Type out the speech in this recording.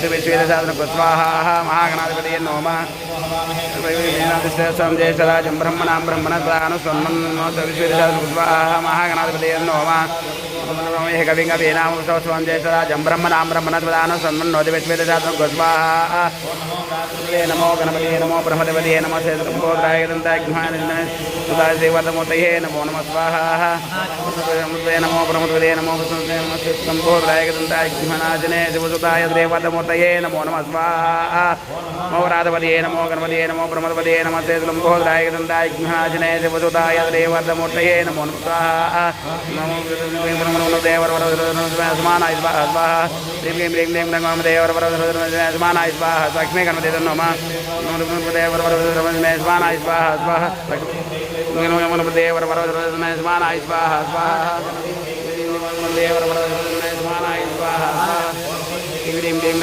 स्वाहा महागणाधिपतये नमः जयसराजं ब्रह्मणां स्वाहा महागणाधिपतये नमः कविं कवीनां स्वां जयसराजं ब्रह्मणां स्वाहा नमो गणपतये नमो ब्रह्मदेवतये नमः श्रीगोत्राय देवतमूर्तये नमो नमः स्वाहा नमो ब्रह्मदेवतये नमो श्रीगोत्राय शिवसुताय देवतमूर्तये नमो नमः स्वाहा नमो राधपतये नमो गणपतये नमो ब्रह्मदेवतये नमः श्रीगोत्राय शिवसुताय देवतमूर्तये नमो नमः स्वाहा नमो देवरवरसमानाय स्वाहा ह्रीं क्लीं ह्रीं क्लीं नमः देवरवरसमानाय स्वाहा लक्ष्मी गणपतये नमः देवरवरसमानाय स्वाहा स्वाहा देवरवरसमानाय स्वाहा स्वाहा देवरवरसमानाय स्वाहा स्वाहा ह्रीं क्लीं